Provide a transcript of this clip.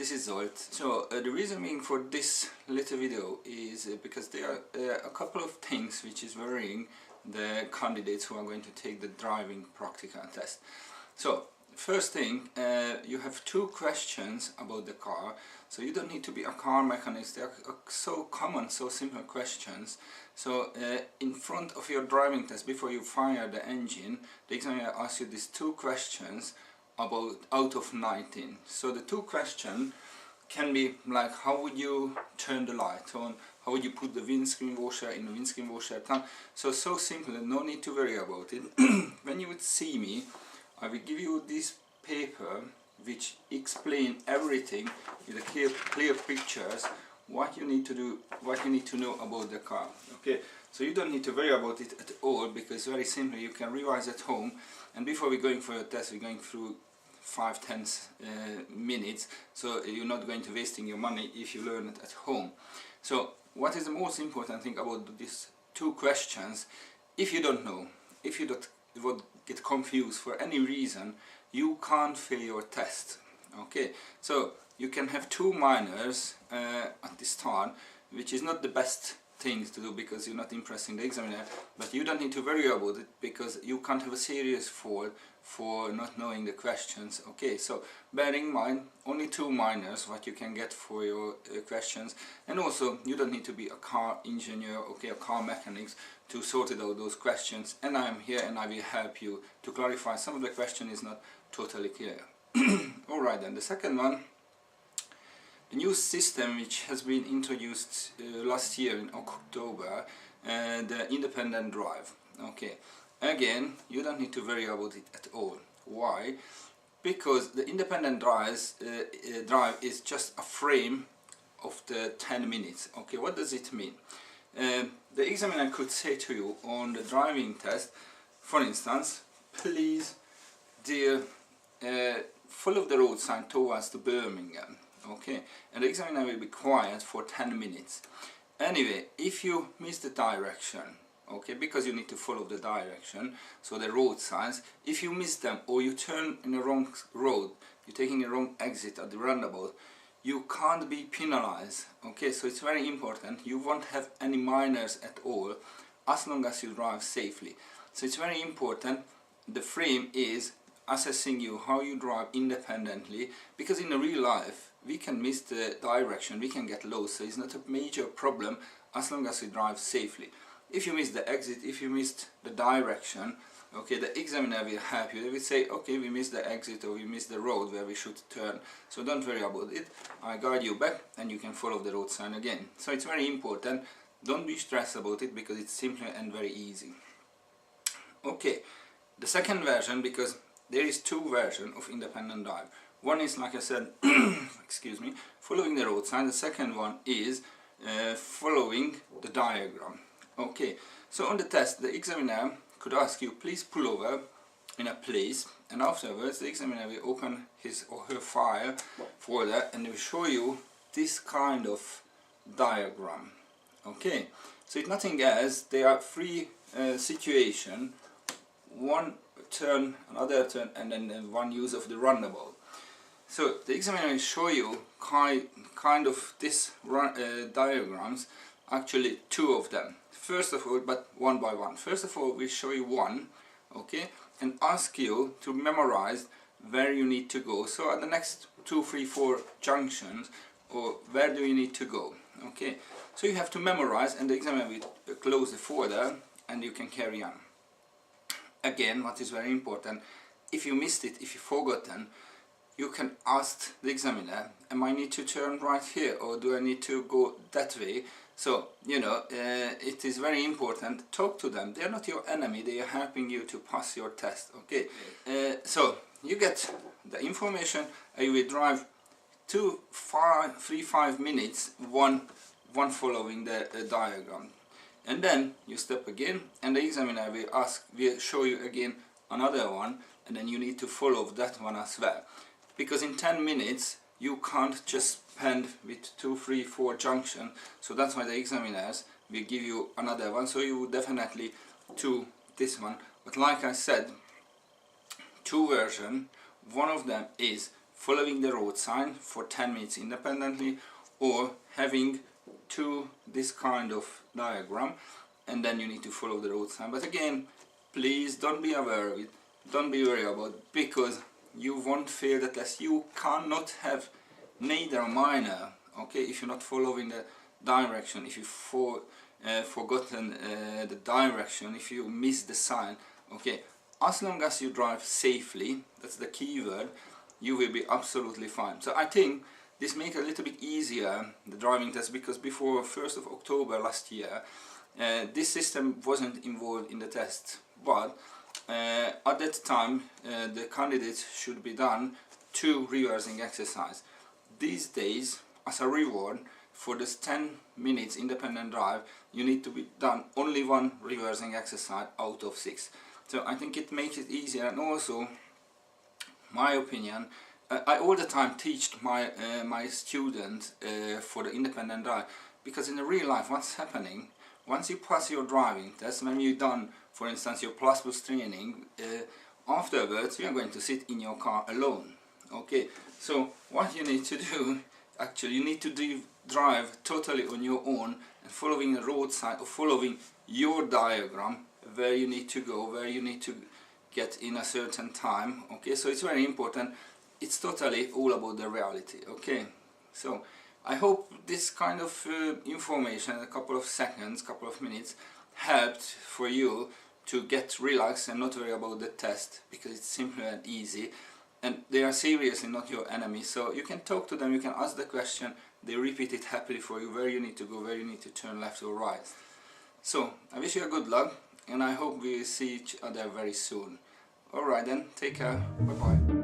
this is Zolt. So the reason being for this little video is because there are a couple of things which is worrying the candidates who are going to take the driving practical test. So first thing, you have two questions about the car, so you don't need to be a car mechanic. They are so common, so simple questions. So in front of your driving test, before you fire the engine, the examiner asks you these two questions about out of 19. So the two questions can be like, how would you turn the light on, how would you put the windscreen washer in the windscreen washer tank. So simple, no need to worry about it. When you would see me, I will give you this paper which explain everything with a clear pictures, what you need to do, what you need to know about the car. Okay, so you don't need to worry about it at all, because very simply you can revise at home, and before we're going for your test we're going through 5-10 minutes, so you're not going to wasting your money if you learn it at home. So what is the most important thing about these two questions? If you don't know, if you don't would get confused for any reason, you can't fail your test. Okay, so you can have two minors at the start, which is not the best things to do because you're not impressing the examiner, but you don't need to worry about it because you can't have a serious fault for not knowing the questions. Okay, so bear in mind only two minors what you can get for your questions, and also you don't need to be a car engineer, okay, a car mechanic to sort it out those questions, and I am here and I will help you to clarify some of the question is not totally clear. Alright, then the second one, the new system which has been introduced last year in October, the independent drive. Okay, again you don't need to worry about it at all. Why? Because the independent drive is just a frame of the 10 minutes. Okay, what does it mean? The examiner could say to you on the driving test, for instance, please dear, follow the road sign towards the Birmingham. Okay, and the examiner will be quiet for 10 minutes. Anyway, if you miss the direction, okay, because you need to follow the direction, so the road signs, if you miss them or you turn in the wrong road, you're taking the wrong exit at the roundabout, you can't be penalized. Okay, so it's very important, you won't have any minors at all as long as you drive safely. So it's very important, the frame is assessing you how you drive independently, because in the real life we can miss the direction, we can get lost, so it's not a major problem as long as you drive safely. If you miss the exit, if you missed the direction, okay, the examiner will help you. They will say, okay, we missed the exit or we missed the road where we should turn, so don't worry about it, I guide you back and you can follow the road sign again. So it's very important, don't be stressed about it because it's simple and very easy. Okay, the second version, because there is two versions of independent drive. One is, like I said, excuse me, following the road sign. The second one is following the diagram. Okay, so on the test the examiner could ask you, please pull over in a place, and afterwards the examiner will open his or her file folder and will show you this kind of diagram. Okay, so it's nothing else, there are three situations, one turn, another turn, and then one use of the roundabout. So the examiner will show you kind of this diagrams, actually two of them. First of all, but one by one. First of all, we'll show you one, okay, and ask you to memorize where you need to go. So at the next 2, 3, 4 junctions, or where do you need to go, okay. So you have to memorize, and the examiner will close the folder and you can carry on. Again, what is very important, if you missed it, if you forgotten, you can ask the examiner, am I need to turn right here or do I need to go that way? So, you know, it is very important, talk to them, they are not your enemy, they are helping you to pass your test, okay? So, you get the information, you will drive 3-5 minutes, one following the diagram. And then you step again and the examiner will show you again another one, and then you need to follow that one as well. Because in 10 minutes you can't just spend with 2, 3, 4 junctions, so that's why the examiners will give you another one, so you would definitely do this one. But like I said, two versions, one of them is following the road sign for 10 minutes independently, or having this kind of diagram and then you need to follow the road sign. But again, please don't be aware of it, don't be worried about it, because you won't fail the test. You cannot have neither minor, okay, if you're not following the direction, if you forgotten the direction, if you miss the sign, okay, as long as you drive safely, that's the key word, you will be absolutely fine. So I think this makes it a little bit easier, the driving test, because before 1st of October last year this system wasn't involved in the test, but at that time the candidates should be done 2 reversing exercise. These days, as a reward for this 10 minutes independent drive, you need to be done only 1 reversing exercise out of 6. So I think it makes it easier. And also, my opinion, I all the time teach my my students for the independent drive, because in the real life what's happening, once you pass your driving test, when you're done, for instance, your plus training, afterwards you are going to sit in your car alone, okay? So what you need to do, actually, you need to drive totally on your own and following the road sign, or following your diagram where you need to go, where you need to get in a certain time, okay? So it's very important. It's totally all about the reality, okay? So I hope this kind of information, a couple of seconds, couple of minutes, helped for you to get relaxed and not worry about the test, because it's simple and easy, and they are seriously not your enemy. So you can talk to them, you can ask the question, they repeat it happily for you, where you need to go, where you need to turn left or right. So I wish you a good luck, and I hope we see each other very soon. Alright then, take care, bye bye.